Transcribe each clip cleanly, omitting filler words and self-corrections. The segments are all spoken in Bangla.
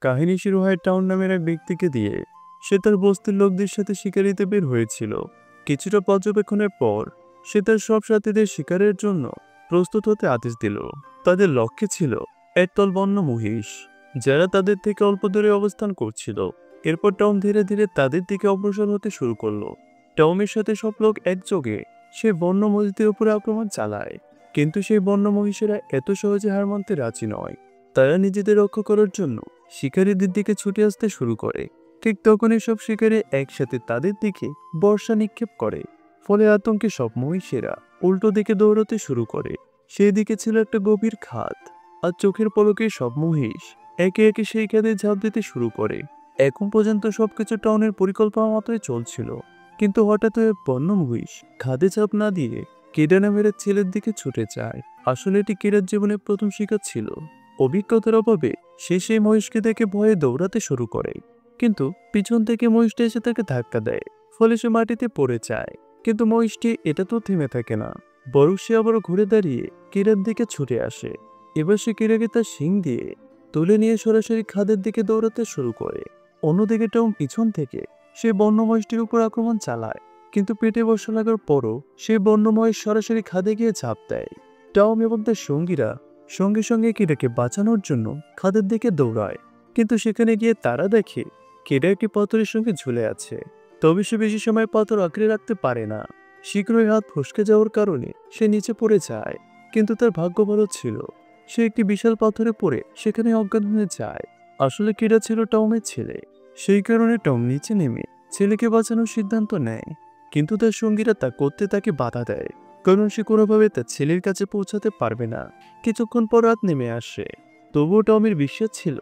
কাহিনী শুরু হয় টাউন নামের এক ব্যক্তিকে দিয়ে। সে তার বস্তির লোকদের সাথে শিকারিতে বের হয়েছিল। কিছুটা পর্যবেক্ষণের পর সে তার সব সাথীদের শিকারের জন্য প্রস্তুত হতে আদেশ দিল। তাদের লক্ষ্যে ছিল একদল বন্য মহিষ, যারা তাদের থেকে অল্প দূরে অবস্থান করছিল। এরপর টম ধীরে ধীরে তাদের দিকে অগ্রসর হতে শুরু করলো। টমের সাথে সব লোক একযোগে সে বন্য মহিষদের উপরে আক্রমণ চালায়, কিন্তু সেই বন্য মহিষেরা এত সহজে হার মানতে রাজি নয়। তারা নিজেদের রক্ষা করার জন্য শিকারীদের দিকে ছুটে আসতে শুরু করে। ঠিক তখনই সব শিকারী একসাথে তাদের দিকে বর্ষা নিক্ষেপ করে। ফলে আতঙ্কে সব মহিষেরা উল্টো দিকে দৌড়াতে শুরু করে। সেই দিকে ছিল একটা গভীর খাদ, আর চোখের পলকে সব মহিষ একে একে সেই খাদে ঝাঁপ দিতে শুরু করে। এখন পর্যন্ত সবকিছু টাউনের পরিকল্পনা মতোই চলছিল, কিন্তু হঠাৎ ওই বন্য মহিষ খাদে ঝাঁপ না দিয়ে কেডা নামের এক ছেলের দিকে ছুটে যায়। আসলে এটি কেডার জীবনের প্রথম শিকার ছিল। অভিজ্ঞতার অভাবে সে সেই মহিষকে দেখে ভয়ে দৌড়াতে শুরু করে, কিন্তু পিছন থেকে মহিষটা এসে তাকে ধাক্কা দেয়। ফলে সে মাটিতে পড়ে যায়। কিন্তু মহিষটি এটা তো থেমে থাকে না, বরং সে আবারও ঘুরে দাঁড়িয়ে কেরার দিকে ছুটে আসে। এবার সে কেরাকে তার শিং দিয়ে তুলে নিয়ে সরাসরি খাদের দিকে দৌড়াতে শুরু করে। অন্যদিকে টম পিছন থেকে সে বন্য মহিষটির উপর আক্রমণ চালায়, কিন্তু পেটে বর্ষা লাগার পরও সে বন্য মহিষ সরাসরি খাদে গিয়ে ঝাঁপ দেয়। টম এবং তার সঙ্গীরা সঙ্গে সঙ্গে কেডাকে বাঁচানোর জন্য খাদের দিকে দৌড়ায়, কিন্তু সেখানে গিয়ে তারা দেখে কেডা একটি পাথরের সঙ্গে ঝুলে আছে। তবে সে বেশি সময় পাথর আঁকড়ে রাখতে পারে না। শীঘ্রই হাত ফসকে যাওয়ার কারণে সে নিচে পড়ে যায়, কিন্তু তার ভাগ্য ভালো ছিল। সে একটি বিশাল পাথরে পড়ে সেখানে অজ্ঞান হয়ে যায়। আসলে কেডা ছিল টমের ছেলে, সেই কারণে টম নিচে নেমে ছেলেকে বাঁচানোর সিদ্ধান্ত নেয়। কিন্তু তার সঙ্গীরা তা করতে তাকে বাধা দেয়, কারণ সে কোনোভাবে তার ছেলের কাছে পৌঁছাতে পারবে না। কিছুক্ষণ পর রাত নেমে আসে, তবুও টমের বিশ্বাস ছিল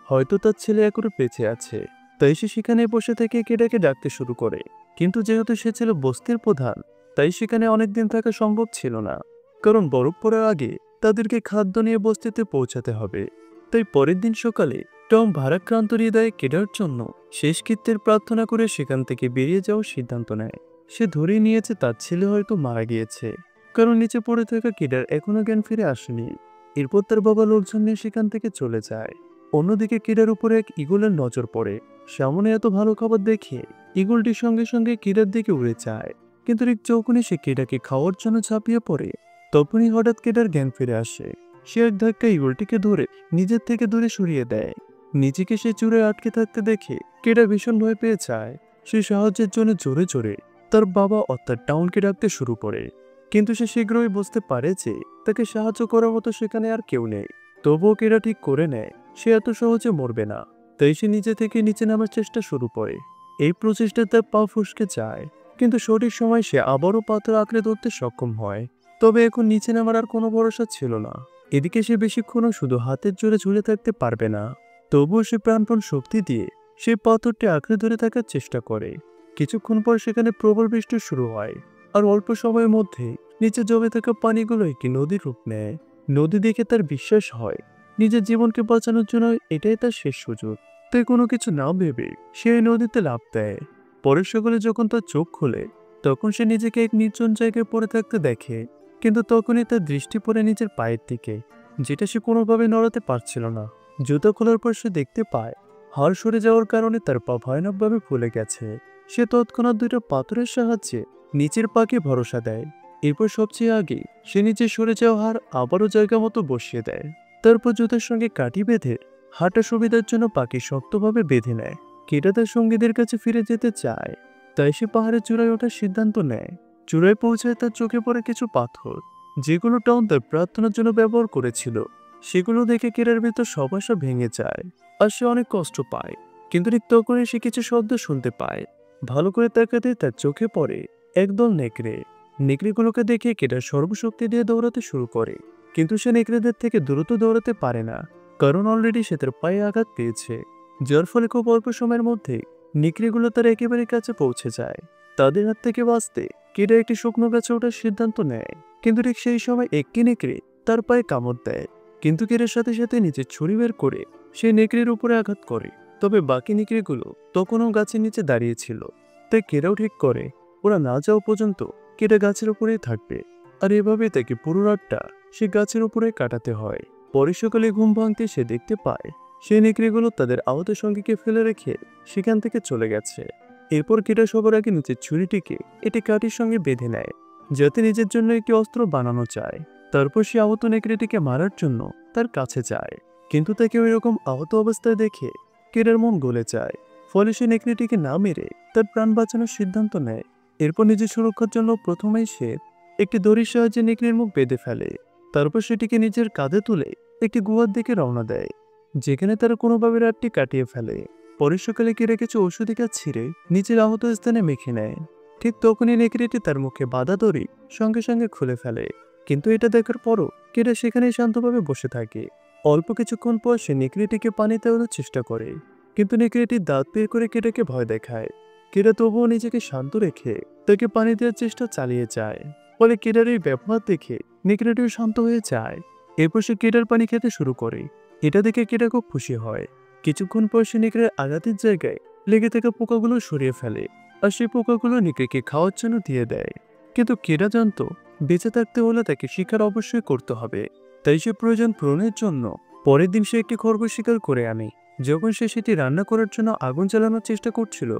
হয়তো তার ছেলে এখনো বেঁচে আছে। তাই সে সেখানে বসে থেকে কেডাকে ডাকতে শুরু করে। কিন্তু যেহেতু সে ছিল বস্তির প্রধান, তাই সেখানে অনেকদিন থাকা সম্ভব ছিল না, কারণ বরফ পড়ার আগে তাদেরকে খাদ্য নিয়ে বস্তিতে পৌঁছাতে হবে। তাই পরের দিন সকালে টম ভারাক্রান্ত হৃদয়ে কেডার জন্য শেষকৃত্যের প্রার্থনা করে সেখান থেকে বেরিয়ে যাওয়ার সিদ্ধান্ত নেয়। সে ধরে নিয়েছে তার ছেলে হয়তো মারা গিয়েছে, কারণ নিচে পড়ে থাকা কেডার এখনো জ্ঞান ফিরে আসেনি। এরপর তার বাবা লোকজন নিয়ে সেখান থেকে চলে যায়। অন্যদিকে কেডার উপরে এক ঈগলের নজর পড়ে। সামনে এত ভালো খাবার দেখে ঈগলটির সঙ্গে সঙ্গে কেডার দিকে উড়ে যায়, কিন্তু ঠিক যখনই সে কেডাকে খাওয়ার জন্য ঝাঁপিয়ে পড়ে, তখনই হঠাৎ কেডার জ্ঞান ফিরে আসে। সে এক ধাক্কা ঈগলটিকে ধরে নিজের থেকে দূরে সরিয়ে দেয়। নিজেকে সে চূড়ে আটকে থাকতে দেখে কেডা ভীষণ ভয় পেয়ে যায়। সে সাহায্যের জন্য জোরে জোরে তার বাবা অর্থাৎ টাউনকে ডাকতে শুরু করে, কিন্তু সে শীঘ্রই বুঝতে পারে যে তাকে সাহায্য করার মতো সেখানে আর কেউ নেই। তবুও কেডা ঠিক করে নেয় সে এত সহজে মরবে না। তাই সে নিজে থেকে নিচে নামার চেষ্টা শুরু করে। এই প্রচেষ্টায় তার পা ফসকে যায়, কিন্তু সঠিক সময় সে আবারও পাথর আঁকড়ে ধরতে সক্ষম হয়। তবে এখন নিচে নামার আর কোনো ভরসা ছিল না। এদিকে সে বেশিক্ষণও শুধু হাতের জোরে ঝুলে থাকতে পারবে না। তবুও সে প্রাণপণ শক্তি দিয়ে সে পাথরটি আঁকড়ে ধরে থাকার চেষ্টা করে। কিছুক্ষণ পর সেখানে প্রবল বৃষ্টি শুরু হয়, আর অল্প সময়ের মধ্যে নিচে জমে থাকা পানিগুলো একটি নদীর রূপ নেয়। নদী দেখে তার বিশ্বাস হয় নিজের জীবনকে বাঁচানোর জন্য এটাই তার শেষ সুযোগ। তাই কোনো কিছু না ভেবে সে এই নদীতে লাফ দেয়। পরের সকালে যখন তার চোখ খোলে, তখন সে নিজেকে এক নির্জন জায়গায় পড়ে থাকতে দেখে। কিন্তু তখনই তার দৃষ্টি পড়ে নিজের পায়ের দিকে, যেটা সে কোনোভাবে নড়াতে পারছিল না। জুতা খোলার পর সে দেখতে পায় হাড় সরে যাওয়ার কারণে তার পা ভয়ানকভাবে ফুলে গেছে। সে তৎক্ষণাৎ দুইটা পাথরের সাহায্যে নিচের পাকে ভরসা দেয়। এরপর সবচেয়ে আগে সে নিচে সরে যাওয়া হাড় আবারও জায়গা মতো বসিয়ে দেয়। তারপর জুতার সঙ্গে কাঠি বেঁধে হাঁটা সুবিধার জন্য পাকে শক্তভাবে বেঁধে নেয়। কেডা তার সঙ্গীদের কাছে ফিরে যেতে চায়, তাই সে পাহাড়ের চূড়ায় ওঠার সিদ্ধান্ত নেয়। চূড়ায় পৌঁছায় তার চোখে পড়ে কিছু পাথর, যেগুলো টাউন তার প্রার্থনার জন্য ব্যবহার করেছিল। সেগুলো দেখে কেডার ভিতর সব আশা ভেঙে যায়, আর সে অনেক কষ্ট পায়। কিন্তু ঠিক তখনই সে কিছু শব্দ শুনতে পায়। ভালো করে তাকাতে তার চোখে পড়ে একদল নেকড়ে। নেকড়েগুলোকে দেখে কেডা সর্বশক্তি দিয়ে দৌড়াতে শুরু করে, কিন্তু সে নেকড়েদের থেকে দ্রুত দৌড়াতে পারে না, কারণ অলরেডি সে তার পায়ে আঘাত পেয়েছে। যার ফলে খুব অল্প সময়ের মধ্যে নেকড়েগুলো তার একেবারে কাছে পৌঁছে যায়। তাদের হাত থেকে বাঁচতে কেডা একটি শুকনো গাছে ওঠার সিদ্ধান্ত নেয়, কিন্তু ঠিক সেই সময় একটি নেকড়ে তার পায়ে কামড় দেয়। কিন্তু কেডার সাথে সাথে নিজের ছুরি বের করে সে নেকড়ের উপরে আঘাত করে। তবে বাকি নেকড়েগুলো তখনও গাছের নিচে দাঁড়িয়েছিল। তাই কেডাও ঠিক করে ওরা না যাওয়া পর্যন্ত কেডা গাছের উপরেই থাকবে। আর এভাবে তাকে পুরো রাতটা সে গাছের উপরে কাটাতে হয়। পরে সকালে ঘুম ভাঙতে সে দেখতে পায় সেই নেকড়েগুলো তাদের আহত সঙ্গীকে ফেলে রেখে সেখান থেকে চলে গেছে। এরপর কেটা সবার আগে নিজের ছুরিটিকে এটি কাঠির সঙ্গে বেঁধে নেয়, যাতে নিজের জন্য একটি অস্ত্র বানানো চায়। তারপর সে আহত নেকড়েটিকে মারার জন্য তার কাছে যায়, কিন্তু তাকে ওই রকম আহত অবস্থায় দেখে কেটার মন গলে যায়। ফলে সে নেকড়েটিকে না মেরে তার প্রাণ বাঁচানোর সিদ্ধান্ত নেয়। এরপর নিজের সুরক্ষার জন্য প্রথমেই সে একটি দড়ির সাহায্যে নেকড়ের মুখ বেঁধে ফেলে। তারপর সেটিকে নিজের কাঁধে তুলে একটি গুহার দিকে রওনা দেয়, যেখানে তারা কোনোভাবে রাতটি কাটিয়ে ফেলে। পরের সকালে কেরা কিছু ঔষধি গাছ ছিঁড়ে নিজের আহত স্থানে মেখে নেয়। ঠিক তখনই নেকড়েটি তার মুখে বাধা দড়ি সঙ্গে সঙ্গে খুলে ফেলে, কিন্তু এটা দেখার পরও কেরা সেখানেই শান্তভাবে বসে থাকে। অল্প কিছুক্ষণ পর সে নেকড়েটিকে পানিতে ওঠার চেষ্টা করে, কিন্তু নেকড়েটি দাঁত বের করে কেটাকে ভয় দেখায়। কেরা তবুও নিজেকে শান্ত রেখে তাকে পানি দেওয়ার চেষ্টা চালিয়ে যায়। ফলে কেডার এই ব্যবহার দেখে নেকড়েটিও শান্ত হয়ে যায়। এরপর সে কেডার পানি খেতে শুরু করে। এটা দেখে কেডা খুব খুশি হয়। কিছুক্ষণ পর সে নেকড়ের আঘাতের জায়গায় লেগে থাকা পোকাগুলো সরিয়ে ফেলে, আর সেই পোকাগুলো নেকড়েকে খাওয়ার জন্য দিয়ে দেয়। কিন্তু কেডা জানতো বেঁচে থাকতে হলে তাকে শিকার অবশ্যই করতে হবে, তাই সে প্রয়োজন পূরণের জন্য পরের দিন সে একটি খরগোশ শিকার করে আনে। যখন সে সেটি রান্না করার জন্য আগুন জ্বালানোর চেষ্টা করছিল,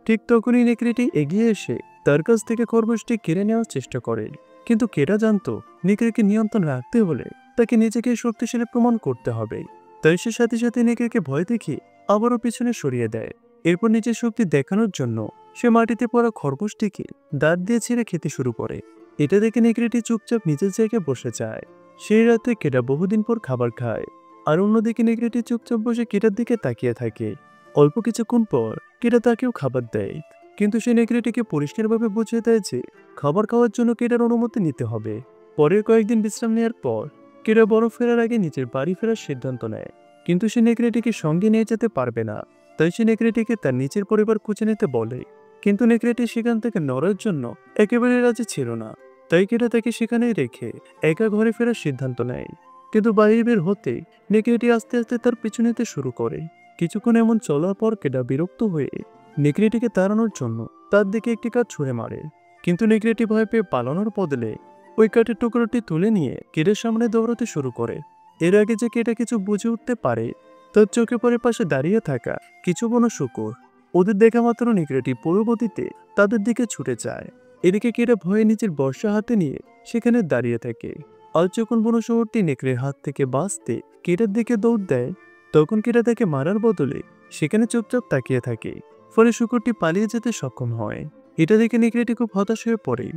ঠিক তখনই নেকড়েটি এগিয়ে এসে তার কাছ থেকে খরগোশটি কেড়ে নেওয়ার চেষ্টা করে। কিন্তু কেডা জানতো নেকড়েকে নিয়ন্ত্রণ রাখতে হলে তাকে নিজেকে শক্তিশালী প্রমাণ করতে হবে, তাই সে সাথে সাথে নেকড়েকে ভয় দেখিয়ে আবারও পিছনে সরিয়ে দেয়। এরপর নিজের শক্তি দেখানোর জন্য সে মাটিতে পড়া খরগোশটিকে দাঁত দিয়ে ছিঁড়ে খেতে শুরু করে। এটা দেখে নেকড়েটি চুপচাপ নিজের জায়গায় বসে যায়। সেই রাতে কেডা বহুদিন পর খাবার খায়, আর অন্যদিকে নেকড়েটি চুপচাপ বসে কেটার দিকে তাকিয়ে থাকে। অল্প কিছুক্ষণ পর কেটা তাকেও খাবার দেয়, কিন্তু সে নেকড়েটিকে পরিষ্কারভাবে বুঝিয়ে দেয় যে খাবার খাওয়ার জন্য কেটার অনুমতি নিতে হবে। পরের কয়েকদিন বিশ্রাম নেওয়ার পর কেটা বরফ ফেরার আগে নিজের বাড়ি ফেরার সিদ্ধান্ত নেয়, কিন্তু সে নেকড়েটিকে সঙ্গে নিয়ে যেতে পারবে না। তাই সে নেকড়েটিকে তার নিচের পরিবার খুঁজে নিতে বলে, কিন্তু নেকড়েটি সেখান থেকে নড়ার জন্য একেবারে রাজি ছিল না। তাই কেটা তাকে সেখানেই রেখে একা ঘরে ফেরার সিদ্ধান্ত নেয়। কিন্তু বাইরে বের হতে নেকড়েটি আস্তে আস্তে তার পিছু নিতে শুরু করে। কিছুক্ষণ এমন চলার পর কেটা বিরক্ত হয়ে নেকড়েটিকে তাড়ানোর জন্য তার দিকে একটি কাঠ ছুঁড়ে মারে, কিন্তু নেকড়েটি ভয় পেয়ে পালানোর বদলে ওই কাঠের টুকরোটি তুলে নিয়ে কেটের সামনে দৌড়াতে শুরু করে। এর আগে যে কেটা কিছু বুঝে উঠতে পারে, তার চোখে পরে পাশে দাঁড়িয়ে থাকা কিছু বনো শুকুর। ওদের দেখা মাত্র নেকড়েটি পরবর্তীতে তাদের দিকে ছুটে যায়। এদিকে কেটা ভয়ে নিজের বর্ষা হাতে নিয়ে সেখানে দাঁড়িয়ে থাকে। আর যখন বনো শহরটি নেকড়ের হাত থেকে বাঁচতে কেটার দিকে দৌড় দেয়, তখন কেটা তাকে মারার বদলে সেখানে চুপচাপ তাকিয়ে থাকে। ফলে শুকুরটি পালিয়ে যেতে সক্ষম হয়। এটা দেখে নেকড়েটি খুব হতাশ হয়ে পড়ে,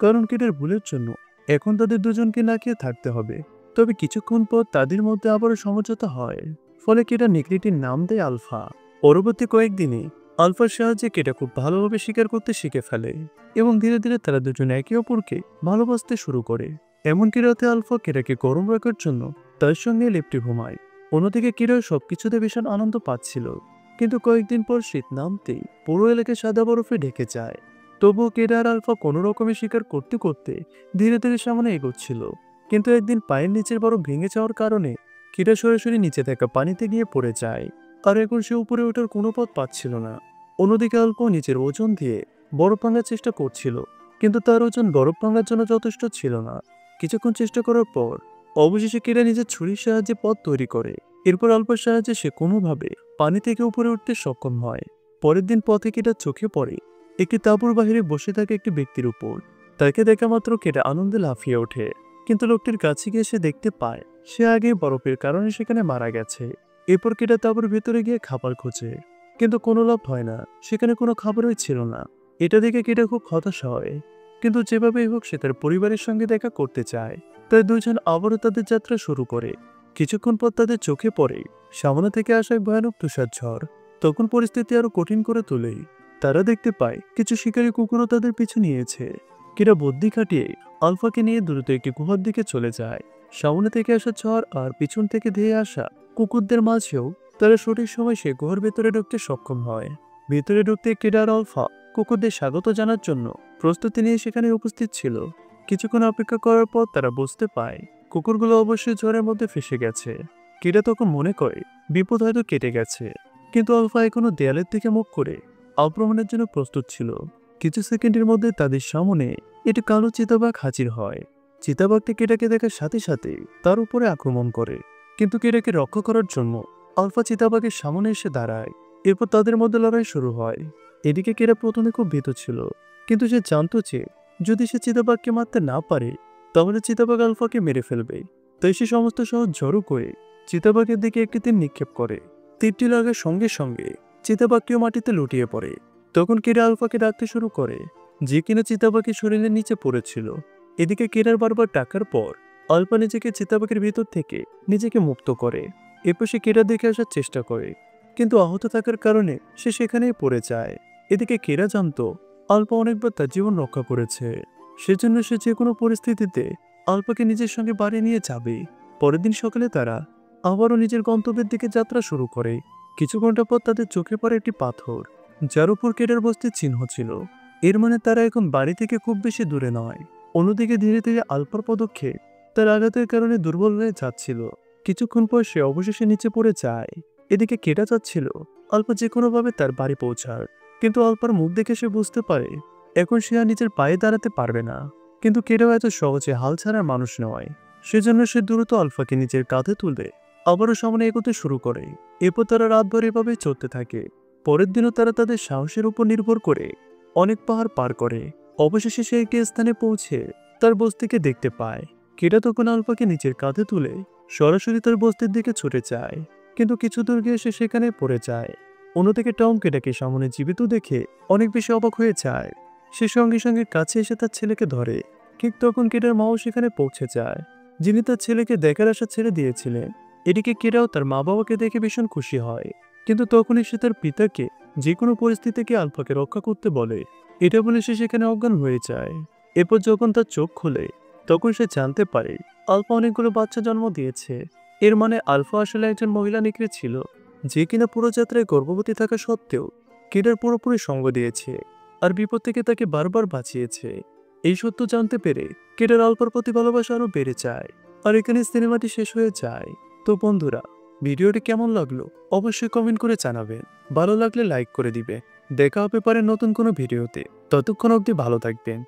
কারণ কেটার ভুলের জন্য এখন তাদের দুজনকে না খেয়ে থাকতে হবে। তবে কিছুক্ষণ পর তাদের মধ্যে আবারও সমঝোতা হয়। ফলে কেটা নেকড়েটির নাম দেয় আলফা। পরবর্তী কয়েকদিনে আলফার সাহায্যে কেটা খুব ভালোভাবে শিকার করতে শিখে ফেলে, এবং ধীরে ধীরে তারা দুজন একে অপরকে ভালোবাসতে শুরু করে। এমনকি রাতে আলফা কেটাকে গরম রাখার জন্য তার সঙ্গে লেপ্টে ঘুমায়। অন্যদিকে কেটাও সবকিছুতে ভীষণ আনন্দ পাচ্ছিল। কিন্তু কয়েকদিন পর শীত নামতেই পুরো এলাকায় সাদা বরফে ঢেকে যায়। তবুও কেডা আর আলফা কোনো রকমের শিকার করতে করতে ধীরে ধীরে সামনে এগোচ্ছিল। কিন্তু একদিন পায়ের নিচের বরফ ভেঙে যাওয়ার কারণে কেডা সরাসরি নিচে থাকা পানিতে গিয়ে পড়ে যায়, আর এখন সে উপরে ওঠার কোনো পথ পাচ্ছিল না। অন্যদিকে আলফা নিজের ওজন দিয়ে বরফ ভাঙার চেষ্টা করছিল, কিন্তু তার ওজন বরফ ভাঙার জন্য যথেষ্ট ছিল না। কিছুক্ষণ চেষ্টা করার পর অবশেষে কেডা নিজের ছুরির সাহায্যে পথ তৈরি করে। এরপর আলফার সাহায্যে সে কোনোভাবে পানি থেকে উপরে উঠতে সক্ষম হয়। পরের দিন পথে কেডা চোখে পড়ে একটি তাঁবুর বাহিরে বসে থাকা একটি ব্যক্তির উপর। তাকে দেখা মাত্র কেডা আনন্দে লাফিয়ে ওঠে, কিন্তু লোকটির কাছে গিয়ে সে দেখতে পায় সে আগে বরফের কারণে সেখানে মারা গেছে। এরপর কেডা তাঁবুর ভেতরে গিয়ে খাবার খোঁজে, কিন্তু কোনো লাভ হয় না, সেখানে কোনো খাবারই ছিল না। এটা দেখে কেডা খুব হতাশ হয়, কিন্তু যেভাবেই হোক সে তার পরিবারের সঙ্গে দেখা করতে চায়। তাই দুজন আবারও তাদের যাত্রা শুরু করে। কিছুক্ষণ পর তাদের চোখে পড়ে সামনে থেকে আসা এক ভয়ানক তুষার ঝড়। তখন পরিস্থিতি আরো কঠিন করে তোলে। তারা দেখতে পায় কিছু শিকারী কুকুরও তাদের পিছু নিয়েছে। কেরা বুদ্ধি খাটিয়ে আলফাকে নিয়ে দ্রুত একটি গুহার দিকে চলে যায়। সামনে থেকে আসা ঝড় আর পিছন থেকে ধেয়ে আসা কুকুরদের মাঝেও তারা সঠিক সময় সে গুহার ভেতরে ঢুকতে সক্ষম হয়। ভেতরে ঢুকতে কেডা আর আলফা কুকুরদের স্বাগত জানার জন্য প্রস্তুতি নিয়ে সেখানে উপস্থিত ছিল। কিছুক্ষণ অপেক্ষা করার পর তারা বুঝতে পায় কুকুরগুলো অবশ্যই ঝড়ের মধ্যে ফেসে গেছে। কেডা তখন মনে করে বিপদ হয়তো কেটে গেছে, কিন্তু আলফা এখনো দেয়ালের দিকে মুখ করে আক্রমণের জন্য প্রস্তুত ছিল। কিছু সেকেন্ডের মধ্যে তাদের সামনে একটি কালো চিতাবাঘ হাজির হয়। চিতাবাঘটি কেডাকে দেখার সাথে সাথে তার উপরে আক্রমণ করে, কিন্তু কেডাকে রক্ষা করার জন্য আলফা চিতাবাঘের সামনে এসে দাঁড়ায়। এরপর তাদের মধ্যে লড়াই শুরু হয়। এদিকে কেরা প্রথমে খুব ভীত ছিল, কিন্তু সে জানতো যে যদি সে চিতাবাঘকে মারতে না পারে তাহলে চিতাবাঘ আলফাকে মেরে ফেলবে। তাই সে সমস্ত সাহস জড়ো করে চিতাবাঘের দিকে একটি তীর নিক্ষেপ করে। তীরটি লাগার সঙ্গে সঙ্গে চিতাবাঘটিও মাটিতে লুটিয়ে পড়ে। তখন কেরা আলফাকে ডাকতে শুরু করে, যে কিনা চিতাবাঘের শরীরের নিচে পড়েছিল। এদিকে কেরার বারবার ডাকার পর আলফা নিজেকে চিতাবাঘের ভিতর থেকে নিজেকে মুক্ত করে। এরপর সে কেরা দেখে আসার চেষ্টা করে, কিন্তু আহত থাকার কারণে সে সেখানেই পড়ে যায়। এদিকে কেরা জানতো আলফা অনেকবার তার জীবন রক্ষা করেছে, সেজন্য সে যে কোনো পরিস্থিতিতে আলফাকে নিজের সঙ্গে বাড়ি নিয়ে যাবে। পরের দিন সকালে তারা আবারও নিজের গন্তব্যের দিকে যাত্রা শুরু করে। কিছু ঘন্টা পর তাদের চোখে পড়ে একটি পাথর, যার উপর কেরার বস্তির চিহ্ন ছিল। এর মানে তারা এখন বাড়ি থেকে খুব বেশি দূরে নয়। অন্যদিকে ধীরে ধীরে আলফার পদক্ষেপ তার আঘাতের কারণে দুর্বল হয়ে যাচ্ছিল। কিছুক্ষণ পর সে অবশেষে নিচে পড়ে যায়। এদিকে কেটা যাচ্ছিল আলফা যে কোনোভাবে তার বাড়ি পৌঁছার, কিন্তু আলফার মুখ দেখে সে বুঝতে পারে এখন সে আর নিজের পায়ে দাঁড়াতে পারবে না। কিন্তু কেটাও এত সহজে হাল ছাড়ার মানুষ নয়, সেজন্য সে দ্রুত আলফাকে নিজের কাঁধে তুলে আবারও সামনে এগোতে শুরু করে। এরপর তারা রাতভর এভাবে চলতে থাকে। পরের দিনও তারা তাদের সাহসের উপর নির্ভর করে অনেক পাহাড় পার করে। অবশেষে সে একটি স্থানে পৌঁছে তার বস্তিকে দেখতে পায়। কেটা তখন আলফাকে নিজের কাঁধে তুলে সরাসরি তার বস্তির দিকে ছুটে যায়, কিন্তু কিছু দূর গিয়ে সে সেখানে পড়ে যায়। অন্যদিকে টম কেটাকে সামনে জীবিত দেখে অনেক বেশি অবাক হয়ে যায়। সে সঙ্গে সঙ্গে কাছে এসে তার ছেলেকে ধরে। ঠিক তখন কেটার মাও সেখানে পৌঁছে যায়, যিনি তার ছেলেকে দেখার আশা ছেড়ে দিয়েছিলেন। এদিকে কেটাও তার মা বাবাকে দেখে ভীষণ খুশি হয়, কিন্তু তখনই সে তার পিতাকে যে কোনো পরিস্থিতিকে আলফাকে রক্ষা করতে বলে। এটা বলে সে সেখানে অজ্ঞান হয়ে যায়। এরপর যখন তার চোখ খোলে তখন সে জানতে পারে আলফা অনেকগুলো বাচ্চা জন্ম দিয়েছে। এর মানে আলফা আসলে একজন মহিলা নেকড়ে ছিল, যে কিনা পুরো যাত্রায় গর্ভবতী থাকা সত্ত্বেও কেডার পুরোপুরি সঙ্গ দিয়েছে আর বিপদ থেকে তাকে বারবার বাঁচিয়েছে। এই সত্য জানতে পেরে কেডার আলফার প্রতি ভালোবাসা আরো বেড়ে যায়। আর এখানে সিনেমাটি শেষ হয়ে যায়। তো বন্ধুরা, ভিডিওটি কেমন লাগলো অবশ্যই কমেন্ট করে জানাবেন। ভালো লাগলে লাইক করে দিবে। দেখা হবে পারে নতুন কোনো ভিডিওতে। ততক্ষণ অবধি ভালো থাকবেন।